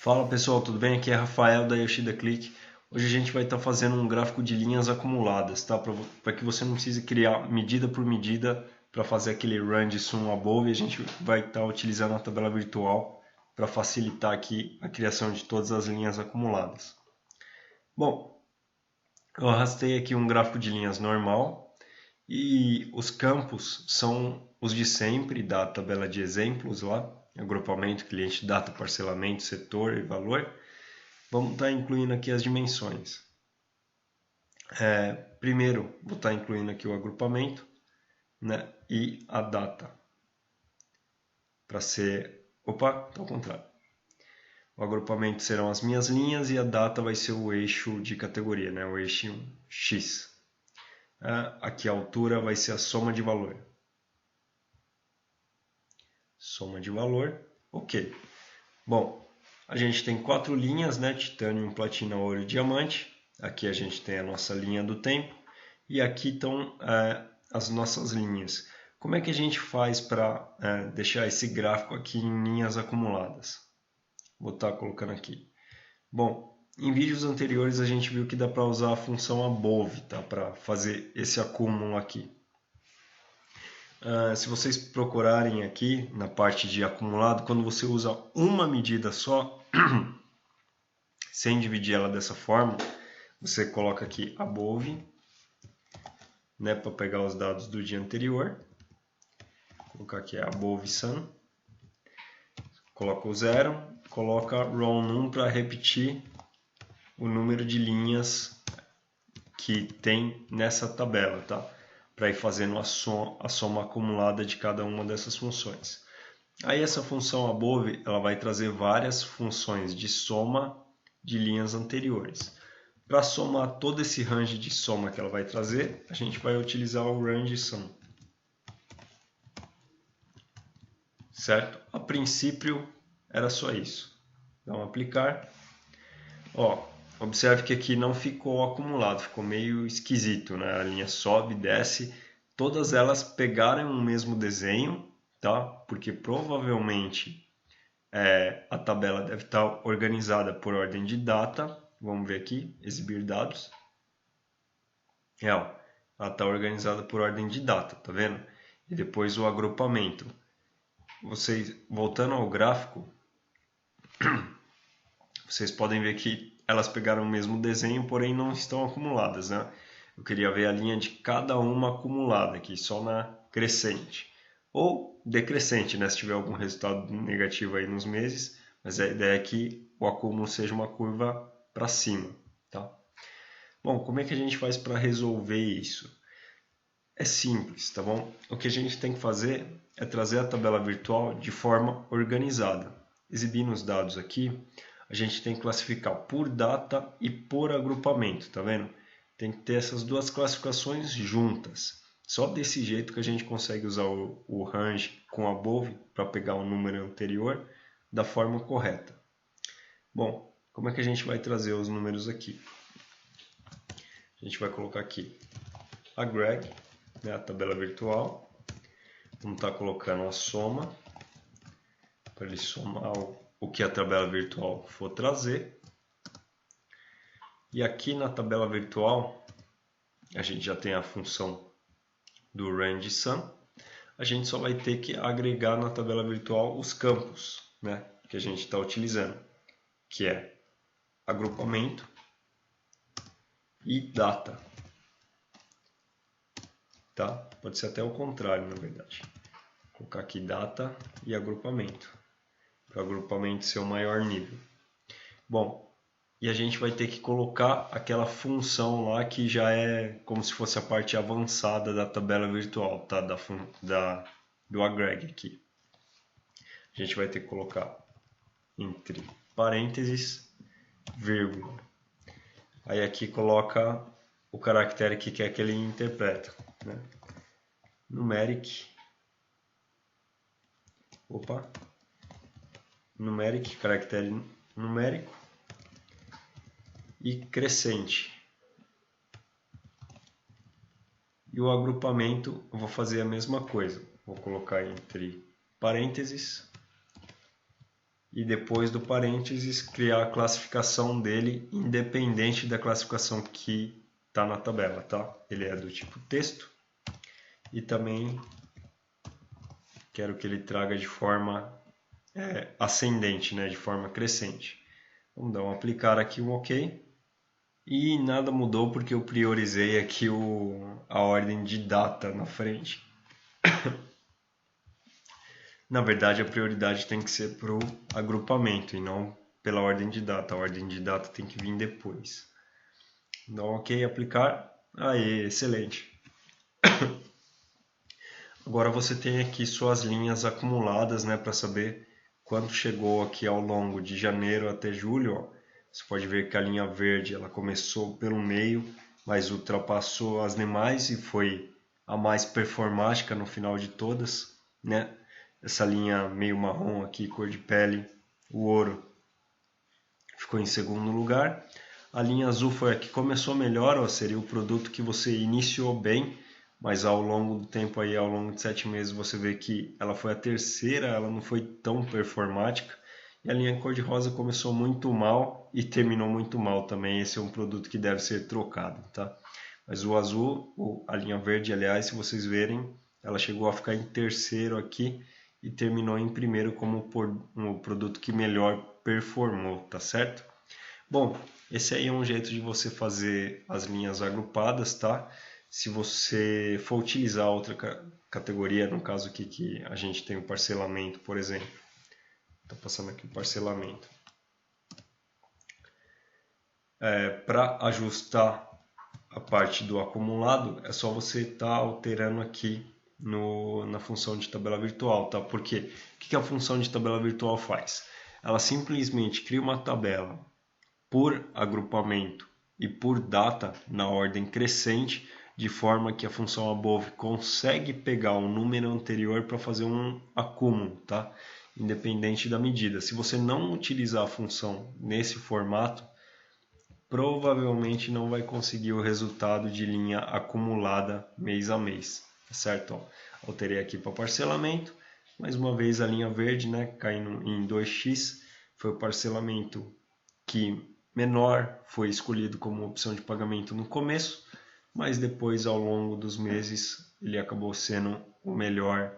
Fala pessoal, tudo bem? Aqui é Rafael da Yoshida Click. Hoje a gente vai estar fazendo um gráfico de linhas acumuladas, tá? Para que você não precise criar medida por medida para fazer aquele run de sum above. A gente vai estar utilizando a tabela virtual para facilitar aqui a criação de todas as linhas acumuladas. Bom, eu arrastei aqui um gráfico de linhas normal e os campos são os de sempre da tabela de exemplos lá, agrupamento, cliente, data, parcelamento, setor e valor. Vamos estar incluindo aqui as dimensões. Primeiro, vou estar incluindo aqui o agrupamento, né, e a data. Para ser... Opa, está ao contrário. O agrupamento serão as minhas linhas e a data vai ser o eixo de categoria, né, o eixo X. Aqui a altura vai ser a soma de valor. Soma de valor, ok. Bom, a gente tem 4 linhas, né? Titânio, platina, ouro e diamante. Aqui a gente tem a nossa linha do tempo. E aqui estão as nossas linhas. Como é que a gente faz para deixar esse gráfico aqui em linhas acumuladas? Vou estar colocando aqui. Bom, em vídeos anteriores a gente viu que dá para usar a função above, tá? Para fazer esse acúmulo aqui. Se vocês procurarem aqui na parte de acumulado, quando você usa uma medida só, sem dividir ela dessa forma, você coloca aqui above, né, para pegar os dados do dia anterior. Vou colocar aqui above sum, coloca o 0, coloca row num para repetir o número de linhas que tem nessa tabela, tá? Para ir fazendo a soma acumulada de cada uma dessas funções. Aí essa função above ela vai trazer várias funções de soma de linhas anteriores. Para somar todo esse range de soma que ela vai trazer, a gente vai utilizar o range sum. Certo? A princípio era só isso. Então aplicar. Ó, observe que aqui não ficou acumulado, ficou meio esquisito, né? A linha sobe, desce, todas elas pegaram o mesmo desenho, tá? Porque provavelmente a tabela deve estar organizada por ordem de data. Vamos ver aqui, exibir dados. Ela está organizada por ordem de data, tá vendo? E depois o agrupamento. Vocês, voltando ao gráfico, vocês podem ver que elas pegaram o mesmo desenho, porém não estão acumuladas, né? Eu queria ver a linha de cada uma acumulada aqui, só na crescente. Ou decrescente, né? Se tiver algum resultado negativo aí nos meses, mas a ideia é que o acúmulo seja uma curva para cima, tá? Bom, como é que a gente faz para resolver isso? É simples, tá bom? O que a gente tem que fazer é trazer a tabela virtual de forma organizada. Exibindo os dados aqui, a gente tem que classificar por data e por agrupamento, tá vendo? Tem que ter essas duas classificações juntas. Só desse jeito que a gente consegue usar o range com above para pegar o número anterior da forma correta. Bom, como é que a gente vai trazer os números aqui? A gente vai colocar aqui agreg, né, a tabela virtual. Vamos estar colocando a soma, para ele somar o que a tabela virtual for trazer. E aqui na tabela virtual, a gente já tem a função do range sum. A gente só vai ter que agregar na tabela virtual os campos, né, que a gente está utilizando, que é agrupamento e data. Tá? Pode ser até o contrário, na verdade. Vou colocar aqui data e agrupamento, para o agrupamento ser o maior nível. Bom, e a gente vai ter que colocar aquela função lá que já é como se fosse a parte avançada da tabela virtual, tá? Do agreg aqui. A gente vai ter que colocar entre parênteses, vírgula. Aí aqui coloca o caractere que quer que ele interpreta, né? Numeric. Numeric, caractere numérico. E crescente. E o agrupamento eu vou fazer a mesma coisa. Vou colocar entre parênteses, e depois do parênteses criar a classificação dele independente da classificação que está na tabela, tá? Ele é do tipo texto e também quero que ele traga de forma ascendente, né? De forma crescente. Vamos dar um aplicar aqui, um OK. E nada mudou porque eu priorizei aqui a ordem de data na frente. Na verdade, a prioridade tem que ser para o agrupamento e não pela ordem de data. A ordem de data tem que vir depois. Dá um OK, aplicar. Aí, excelente. Agora você tem aqui suas linhas acumuladas, né, para saber quanto chegou aqui ao longo de janeiro até julho. Ó. Você pode ver que a linha verde ela começou pelo meio, mas ultrapassou as demais e foi a mais performática no final de todas, né? Essa linha meio marrom aqui, cor de pele, o ouro, ficou em segundo lugar. A linha azul foi a que começou melhor, ó, seria o produto que você iniciou bem, mas ao longo do tempo, aí, ao longo de 7 meses, você vê que ela foi a terceira, ela não foi tão performática. E a linha cor-de-rosa começou muito mal e terminou muito mal também. Esse é um produto que deve ser trocado, tá? Mas o azul, a linha verde, aliás, se vocês verem, ela chegou a ficar em terceiro aqui e terminou em primeiro como o produto que melhor performou, tá certo? Bom, esse aí é um jeito de você fazer as linhas agrupadas, tá? Se você for utilizar outra categoria, no caso aqui que a gente tem o parcelamento, por exemplo. Estou passando aqui o parcelamento. Para ajustar a parte do acumulado, é só você estar alterando aqui na função de tabela virtual, tá? Porque o que a função de tabela virtual faz? Ela simplesmente cria uma tabela por agrupamento e por data na ordem crescente, de forma que a função above consegue pegar o número anterior para fazer um acúmulo, tá? Independente da medida. Se você não utilizar a função nesse formato, provavelmente não vai conseguir o resultado de linha acumulada mês a mês, tá certo? Ó, alterei aqui para parcelamento, mais uma vez a linha verde, né, caindo em 2x, foi o parcelamento que menor foi escolhido como opção de pagamento no começo, mas depois ao longo dos meses ele acabou sendo o melhor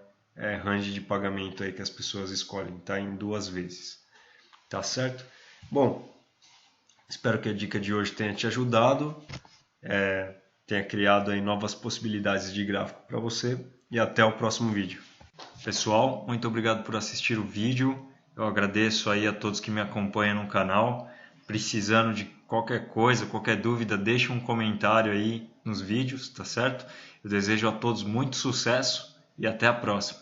range de pagamento aí que as pessoas escolhem, tá? Em 2 vezes, tá certo? Bom, espero que a dica de hoje tenha te ajudado, tenha criado aí novas possibilidades de gráfico para você e até o próximo vídeo. Pessoal, muito obrigado por assistir o vídeo, eu agradeço aí a todos que me acompanham no canal. Precisando de qualquer coisa, qualquer dúvida, deixe um comentário aí nos vídeos, tá certo? Eu desejo a todos muito sucesso e até a próxima.